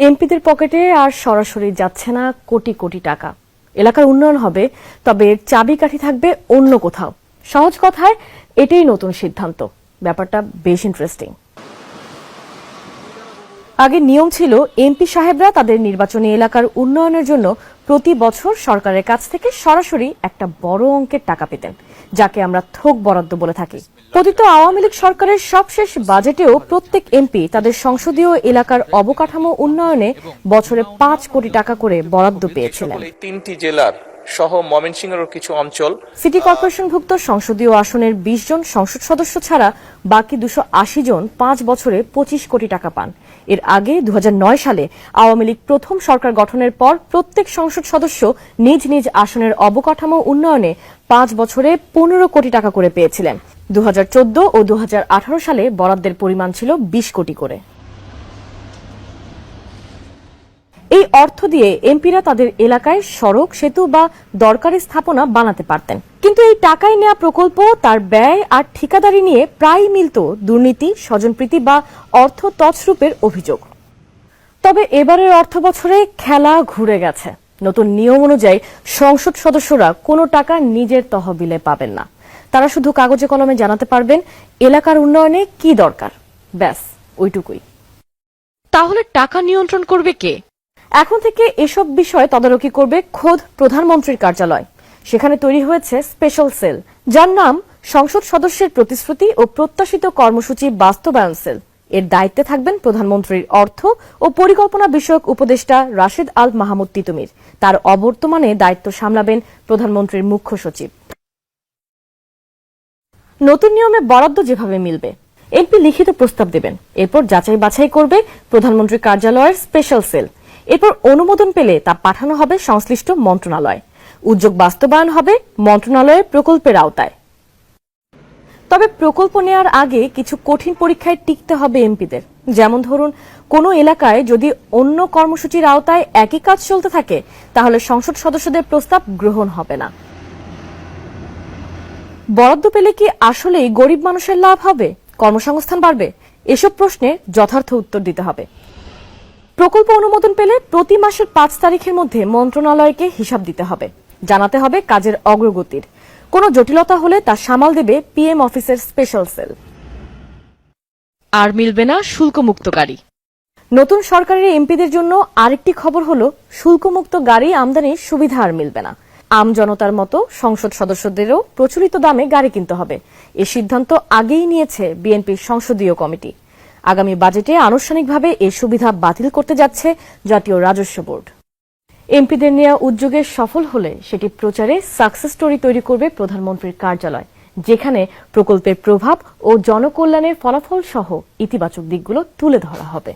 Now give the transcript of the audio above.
এমপিদের পকেটে আর সরাসরি যাচ্ছে না কোটি কোটি টাকা। এলাকার উন্নয়ন হবে, তবে এর চাবিকাঠি থাকবে অন্য কোথাও। সহজ কথায় এটাই নতুন সিদ্ধান্ত। ব্যাপারটা বেশ ইন্টারেস্টিং। আগে নিয়ম ছিল এমপি সাহেবরা তাদের নির্বাচনী এলাকার উন্নয়নের জন্য প্রতি বছর সরকারের কাছ থেকে সরাসরি একটা বড় অঙ্কের টাকা পেতেন, যাকে আমরা থোক বরাদ্দ বলে থাকি। পতিত আওয়ামী লীগ সরকারের সবশেষ বাজেটেও প্রত্যেক এমপি তাদের সংসদীয় এলাকার অবকাঠামো উন্নয়নে বছরে ৫ কোটি টাকা করে বরাদ্দ পেয়েছিলেন। ৩টি জেলার সহ ময়মনসিংহের কিছু অঞ্চল সিটি কর্পোরেশনভুক্ত সংসদীয় আসনের ২০ জন সংসদ সদস্য ছাড়া বাকি ২৮০ জন ৫ বছরে ২৫ কোটি টাকা পান। এর আগে ২০০৯ সালে আওয়ামী লীগ প্রথম সরকার গঠনের পর প্রত্যেক সংসদ সদস্য নিজ নিজ আসনের অবকাঠামো উন্নয়নে ৫ বছরে ১৫ কোটি টাকা করে পেয়েছিলেন। ২০১৪ ও ২০১৮ সালে বরাদ্দের পরিমাণ ছিল ২০ কোটি করে। এই অর্থ দিয়ে এমপিরা তাদের এলাকায় সড়ক, সেতু বা দরকারি স্থাপনা বানাতে পারতেন। কিন্তু এই টাকায় নেওয়া প্রকল্প, তার ব্যয় আর ঠিকাদারি নিয়ে প্রায়ই মিলত দুর্নীতি, স্বজনপ্রীতি বা অর্থ তছরূপের অভিযোগ। তবে এবারের অর্থ বছরে খেলা ঘুরে গেছে। নতুন নিয়ম অনুযায়ী সংসদ সদস্যরা কোনো টাকা নিজের তহবিলে পাবেন না। তারা শুধু কাগজে কলমে জানাতে পারবেন এলাকার উন্নয়নে কি দরকার, ব্যাস ওইটুকুই। তাহলে টাকা নিয়ন্ত্রণ করবে কে? এখন থেকে এসব বিষয়ে তদারকি করবে খোদ প্রধানমন্ত্রীর কার্যালয়। সেখানে তৈরি হয়েছে স্পেশাল সেল, যার নাম সংসদ সদস্যের প্রতিশ্রুতি ও প্রত্যাশিত কর্মসূচি বাস্তবায়ন সেল। এর দায়িত্বে থাকবেন প্রধানমন্ত্রীর অর্থ ও পরিকল্পনা বিষয়ক উপদেষ্টা রাশেদ আল মাহমুদ তিতুমির। তার অবর্তমানে দায়িত্ব সামলাবেন প্রধানমন্ত্রীর মুখ্য সচিব। নতুন নিয়মে বরাদ্দ যেভাবে মিলবে, এমপি লিখিত প্রস্তাব দেবেন, এরপর যাচাই বাছাই করবে প্রধানমন্ত্রীর কার্যালয়ের স্পেশাল সেল। এরপর অনুমোদন পেলে তা পাঠানো হবে সংশ্লিষ্ট মন্ত্রণালয়। উদ্যোগ বাস্তবায়ন হবে মন্ত্রণালয়ের প্রকল্পের আওতায়। তবে প্রকল্প নেওয়ার আগে কিছু কঠিন পরীক্ষায় টিকতে হবে এমপিদের। যেমন ধরুন, কোনো এলাকায় যদি অন্য কর্মসূচির আওতায় একই কাজ চলতে থাকে, তাহলে সংসদ সদস্যদের প্রস্তাব গ্রহণ হবে না। বরাদ্দ পেলে কি আসলেই গরিব মানুষের লাভ হবে, কর্মসংস্থান বাড়বে? এসব প্রশ্নের যথার্থ উত্তর দিতে হবে। প্রকল্প অনুমোদন পেলে প্রতি মাসের ৫ তারিখের মধ্যে মন্ত্রণালয়কে হিসাব দিতে হবে, জানাতে হবে কাজের অগ্রগতির। কোনো জটিলতা হলে তা সামাল দেবে পিএম অফিসের স্পেশাল সেল। আর মিলবে না শুল্কমুক্ত গাড়ি। নতুন সরকারের এমপিদের জন্য আরেকটি খবর হলো, শুল্কমুক্ত গাড়ি আমদানির সুবিধা আর মিলবে না। আম জনতার মতো সংসদ সদস্যদেরও প্রচলিত দামে গাড়ি কিনতে হবে। এ সিদ্ধান্ত আগেই নিয়েছে বিএনপির সংসদীয় কমিটি। আগামী বাজেটে আনুষ্ঠানিকভাবে এ সুবিধা বাতিল করতে যাচ্ছে জাতীয় রাজস্ব বোর্ড। এমপিদের নেওয়া উদ্যোগের সফল হলে সেটি প্রচারে সাকসেস স্টোরি তৈরি করবে প্রধানমন্ত্রীর কার্যালয়, যেখানে প্রকল্পের প্রভাব ও জনকল্যাণের ফলাফল সহ ইতিবাচক দিকগুলো তুলে ধরা হবে।